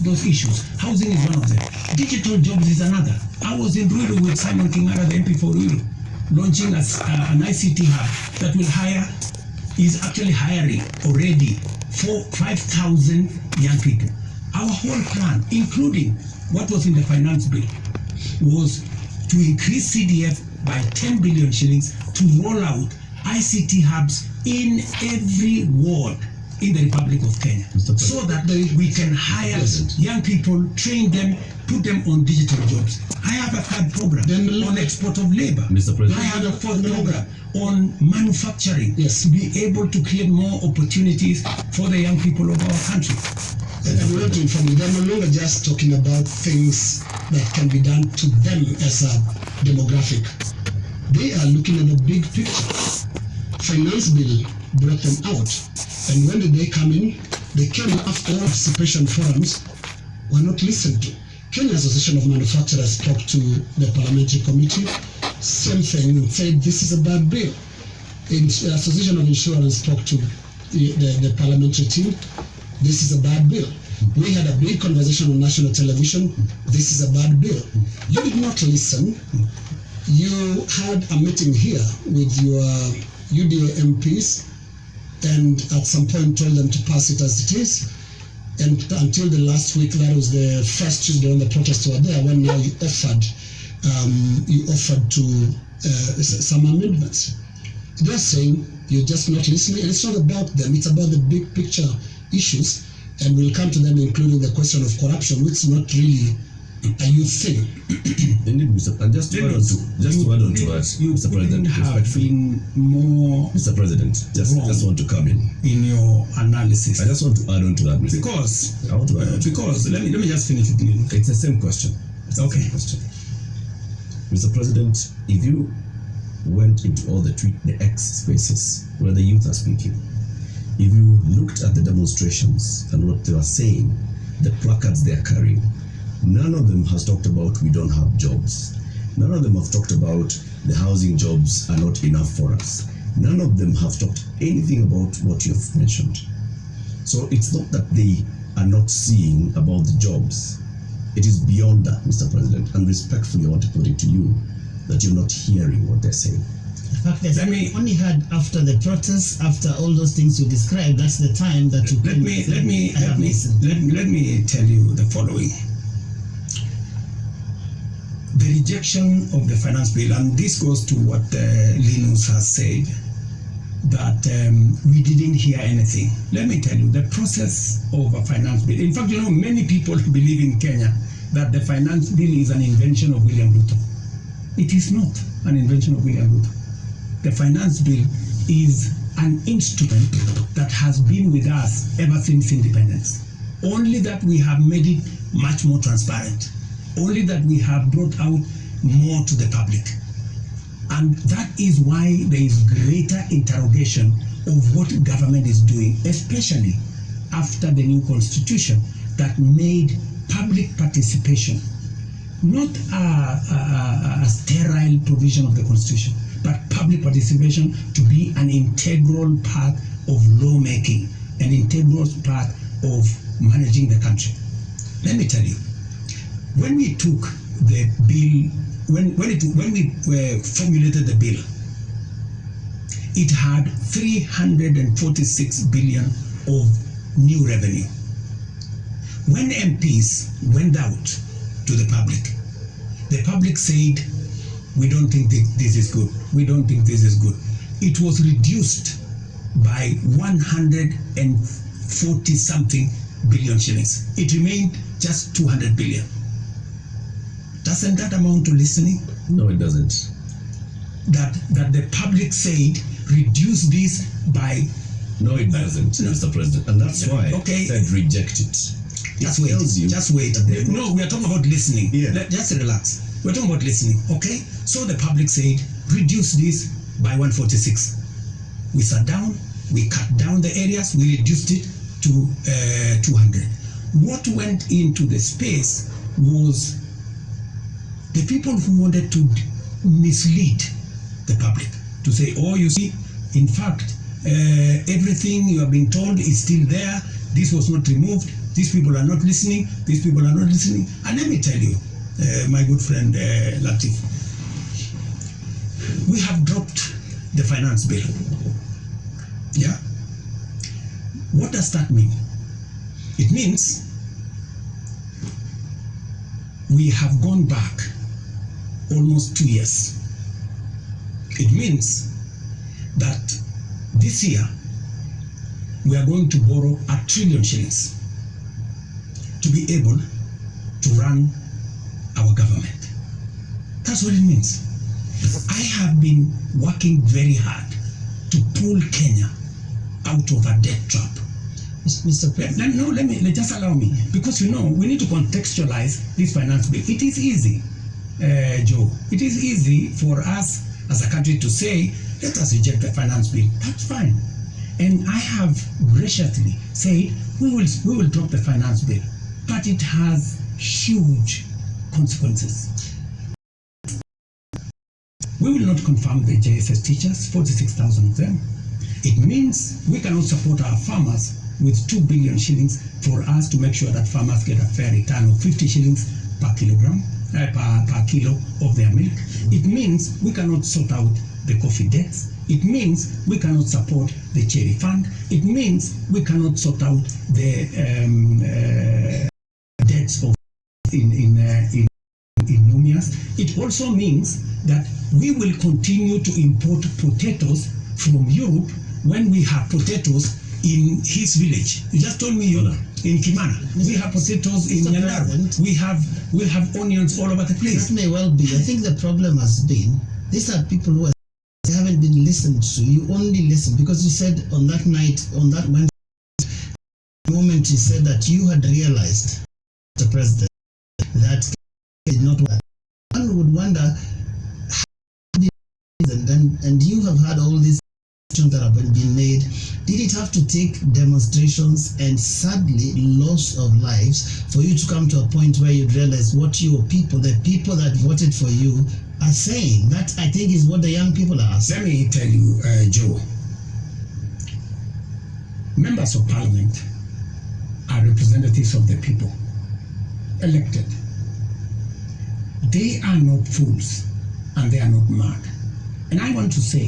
those issues. Housing is one of them. Digital jobs is another. I was in RUTO with Simon Kingara, the MP for RUTO, launching an ICT hub that will is actually hiring already 5,000 young people. Our whole plan, including what was in the finance bill, was to increase CDF by 10 billion shillings to roll out ICT hubs in every ward in the Republic of Kenya, so that we can hire young people, train them, put them on digital jobs. I have a third program on export of labor. Mr. President. I have a fourth program on manufacturing. Yes. To be able to create more opportunities for the young people of our country. And we want to inform you, they're no longer just talking about things that can be done to them as a demographic. They are looking at the big picture. Finance bill brought them out. And when did they come in? They came after all participation forums were not listened to. Kenya Association of Manufacturers spoke to the parliamentary committee, same thing, and said this is a bad bill. The Association of Insurance spoke to the parliamentary team, this is a bad bill. We had a big conversation on national television, this is a bad bill. You did not listen. You had a meeting here with your UDA MPs, and at some point told them to pass it as it is. And until the last week, that was the first Tuesday when the protests were there, when now you offered to some amendments. They're saying you're just not listening, and it's not about them, it's about the big picture issues, and we'll come to them, including the question of corruption, which is not really a youth thing. Indeed, Mr. And just to add on to that, Mr. President, have been more Mr. President, just want to come in your analysis. I just want to add on to that, Mr. Because I want to add on to because let me just finish it. It's the same question. It's the same question. Mr. President, if you went into all the X spaces where the youth are speaking, if you looked at the demonstrations and what they were saying, the placards they are carrying, none of them has talked about we don't have jobs. None of them have talked about the housing jobs are not enough for us. None of them have talked anything about what you've mentioned. So it's not that they are not seeing about the jobs. It is beyond that, Mr. President, and respectfully I want to put it to you that you're not hearing what they're saying. In fact, we only had after the protests, after all those things you described, that's the time that you let me tell you the following. The rejection of the finance bill, and this goes to what Linus has said, that we didn't hear anything. Let me tell you, the process of a finance bill, in fact, many people believe in Kenya that the finance bill is an invention of William RUTO. It is not an invention of William RUTO. The finance bill is an instrument that has been with us ever since independence. Only that we have made it much more transparent. Only that we have brought out more to the public. And that is why there is greater interrogation of what government is doing, especially after the new constitution that made public participation not a sterile provision of the constitution, but public participation to be an integral part of lawmaking, an integral part of managing the country. Let me tell you, when we took the bill, when we formulated the bill, it had 346 billion of new revenue. When MPs went out to the public said, we don't think this is good, we don't think this is good. It was reduced by 140 something billion shillings. It remained just 200 billion. Doesn't that amount to listening? No, it doesn't. That the public said, reduce this by... No, it doesn't, Mr. President. And that's why I said reject it. Just wait. No, we are talking about listening. Yeah. Just relax. We're talking about listening, okay? So the public said, reduce this by 146. We sat down, we cut down the areas, we reduced it to 200. What went into the space was the people who wanted to mislead the public, to say, oh, you see, in fact, everything you have been told is still there, this was not removed. these people are not listening, these people are not listening. And let me tell you, my good friend Latif, we have dropped the finance bill. Yeah? What does that mean? It means we have gone back almost 2 years. It means that this year we are going to borrow 1 trillion shillings to be able to run our government. That's what it means. I have been working very hard to pull Kenya out of a debt trap. Mr. President. Let me just allow me, because we need to contextualize this finance bill. It is easy, Joe. It is easy for us as a country to say, let us reject the finance bill. That's fine. And I have graciously said, we will drop the finance bill, but it has huge consequences. We will not confirm the JSS teachers, 46,000 of them. It means we cannot support our farmers with 2 billion shillings for us to make sure that farmers get a fair return of 50 shillings per kilogram, per kilo of their milk. It means we cannot sort out the coffee debts. It means we cannot support the cherry fund. It means we cannot sort out the debts of in Numias. It also means that we will continue to import potatoes from Europe when we have potatoes in his village. You just told me in Kimana. We have potatoes in Nyandaru. We have onions all over the place. That may well be. I think the problem has been, these are people who haven't been listened to. You only listen because you said on that night, on that Wednesday moment, you said that you had realized, Mr. President, that did not work. One would wonder, and you have had all these that have been made. Did it have to take demonstrations and sadly loss of lives for you to come to a point where you realize what your people, the people that voted for you, are saying? That, I think, is what the young people are saying. Let me tell you, Joe, members of parliament are representatives of the people, elected. They are not fools and they are not mad. And I want to say,